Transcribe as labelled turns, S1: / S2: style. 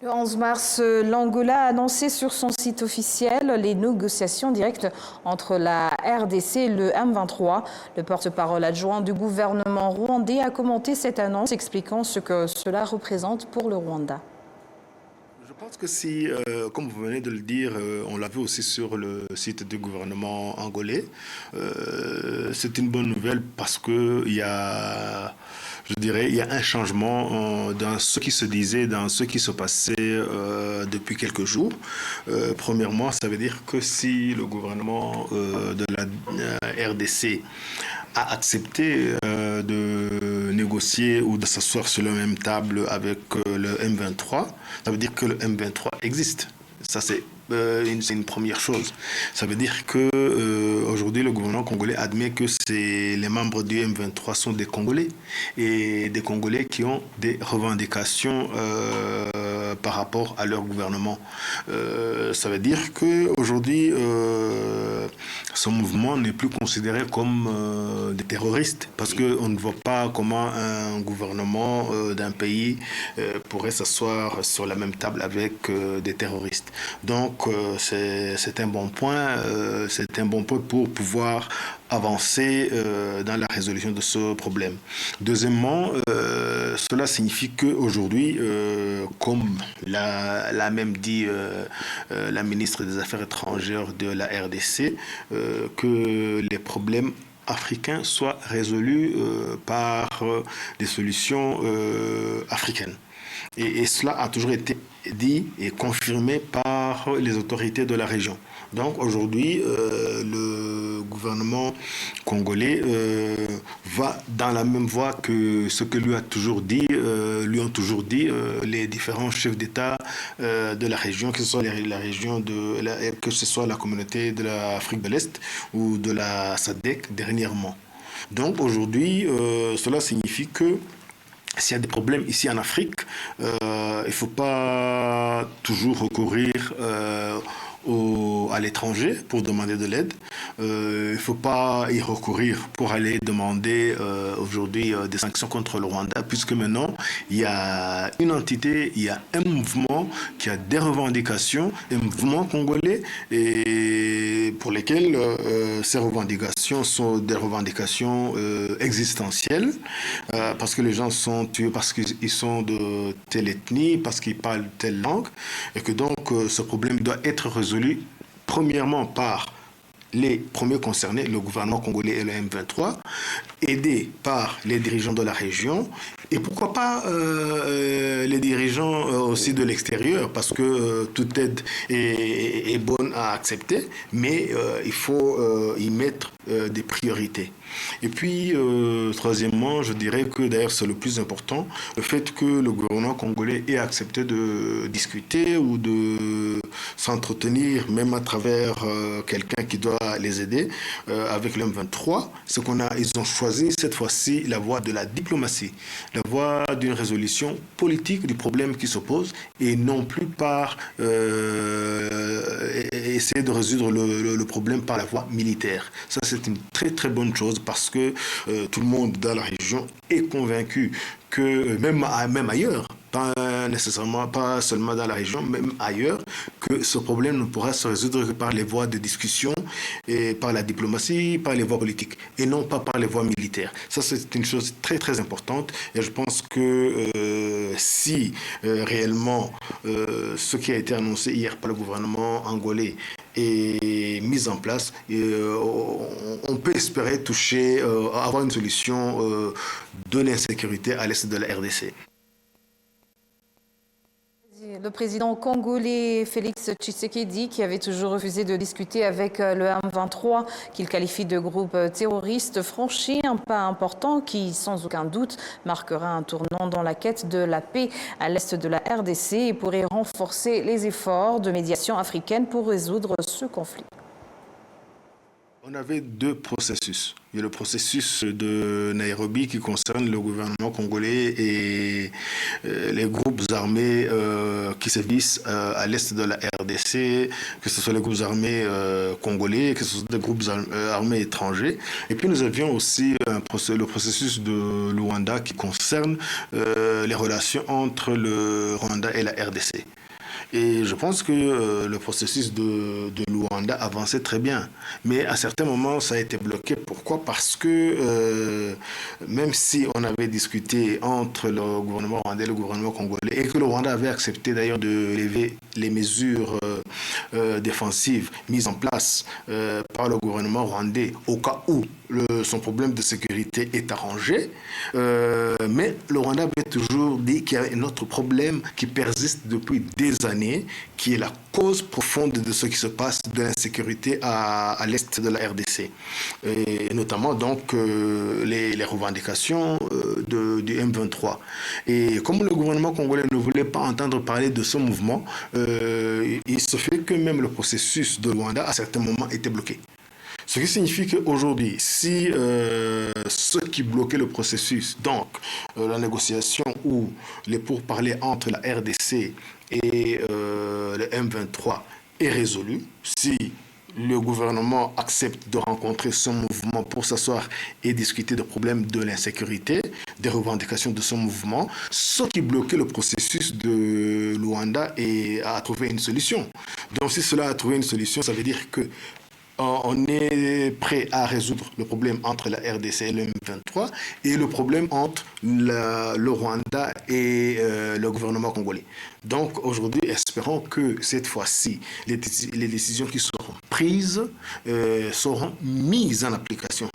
S1: Le 11 mars, l'Angola a annoncé sur son site officiel les négociations directes entre la RDC et le M23. Le porte-parole adjoint du gouvernement rwandais a commenté cette annonce, expliquant ce que cela représente pour le Rwanda.
S2: Je pense que si, comme vous venez de le dire, on l'a vu aussi sur le site du gouvernement angolais, c'est une bonne nouvelle parce que il y a, je dirais, il y a un changement dans ce qui se disait, dans ce qui se passait depuis quelques jours. Premièrement, ça veut dire que si le gouvernement de la RDC a accepté de négocier ou de s'asseoir sur la même table avec le M23, ça veut dire que le M23 existe. Ça, c'est une première chose. Ça veut dire que aujourd'hui, le gouvernement congolais admet que les membres du M23 sont des Congolais et des Congolais qui ont des revendications par rapport à leur gouvernement. Ça veut dire qu'aujourd'hui, ce mouvement n'est plus considéré comme des terroristes parce qu'on ne voit pas comment un gouvernement d'un pays pourrait s'asseoir sur la même table avec des terroristes. Donc, c'est un bon point, c'est un bon point pour pouvoir avancer dans la résolution de ce problème. Deuxièmement, cela signifie qu'aujourd'hui, comme l'a même dit la ministre des Affaires étrangères de la RDC, que les problèmes africains soient résolus par des solutions africaines. Et cela a toujours été dit et confirmé par les autorités de la région. Donc aujourd'hui, le gouvernement congolais va dans la même voie que ce que lui ont toujours dit les différents chefs d'État de la région, que ce soit la région que ce soit la communauté de l'Afrique de l'Est ou de la SADC dernièrement. Donc aujourd'hui, cela signifie que s'il y a des problèmes ici en Afrique, il ne faut pas toujours recourir à l'étranger pour demander de l'aide. Il ne faut pas y recourir pour aller demander aujourd'hui des sanctions contre le Rwanda, puisque maintenant, il y a une entité, il y a un mouvement qui a des revendications, un mouvement congolais, et pour lesquels ces revendications sont des revendications existentielles, parce que les gens sont tués parce qu'ils sont de telle ethnie, parce qu'ils parlent telle langue, et que donc ce problème doit être résolu premièrement par les premiers concernés, le gouvernement congolais et le M23, aidés par les dirigeants de la région, et pourquoi pas les dirigeants aussi de l'extérieur, parce que toute aide est bonne à accepter, mais il faut y mettre des priorités. Et puis, troisièmement, je dirais que d'ailleurs c'est le plus important, le fait que le gouvernement congolais ait accepté de discuter ou de s'entretenir, même à travers quelqu'un qui doit les aider, avec le M23, ils ont choisi cette fois-ci la voie de la diplomatie, la voie d'une résolution politique du problème qui se pose et non plus par essayer de résoudre le problème par la voie militaire. Ça, c'est une très très bonne chose parce que tout le monde dans la région est convaincu que même ailleurs, pas nécessairement, pas seulement dans la région, même ailleurs, que ce problème ne pourra se résoudre que par les voies de discussion et par la diplomatie, par les voies politiques et non pas par les voies militaires. Ça, c'est une chose très très importante et je pense que si réellement ce qui a été annoncé hier par le gouvernement angolais est mise en place, on peut espérer avoir une solution de l'insécurité à l'est de la RDC.
S1: Le président congolais Félix Tshisekedi, qui avait toujours refusé de discuter avec le M23, qu'il qualifie de groupe terroriste, franchit un pas important qui, sans aucun doute, marquera un tournant dans la quête de la paix à l'est de la RDC et pourrait renforcer les efforts de médiation africaine pour résoudre ce conflit.
S2: On avait deux processus. Il y a le processus de Nairobi qui concerne le gouvernement congolais et les groupes armés qui sévissent à l'est de la RDC, que ce soit les groupes armés congolais, que ce soit des groupes armés étrangers. Et puis nous avions aussi le processus de Luanda qui concerne les relations entre le Rwanda et la RDC. Et je pense que le processus de Luanda avançait très bien. Mais à certains moments, ça a été bloqué. Pourquoi? Parce que même si on avait discuté entre le gouvernement rwandais et le gouvernement congolais, et que le Rwanda avait accepté d'ailleurs de lever les mesures défensives mises en place par le gouvernement rwandais au cas où son problème de sécurité est arrangé, mais le Rwanda avait toujours dit qu'il y a un autre problème qui persiste depuis des années, qui est la cause profonde de ce qui se passe de l'insécurité à l'est de la RDC. Et notamment donc les revendications du M23. Et comme le gouvernement congolais ne voulait pas entendre parler de ce mouvement, il se fait que même le processus de Luanda à certains moments était bloqué. Ce qui signifie qu'aujourd'hui, si ce qui bloquait le processus, donc la négociation ou les pourparlers entre la RDC et le M23 est résolu, si le gouvernement accepte de rencontrer ce mouvement pour s'asseoir et discuter des problèmes de l'insécurité, des revendications de ce mouvement, ce qui bloquait le processus de Luanda a trouvé une solution. Donc si cela a trouvé une solution, ça veut dire que on est prêt à résoudre le problème entre la RDC et le M23 et le problème entre le Rwanda et le gouvernement congolais. Donc aujourd'hui, espérons que cette fois-ci, les décisions qui seront prises seront mises en application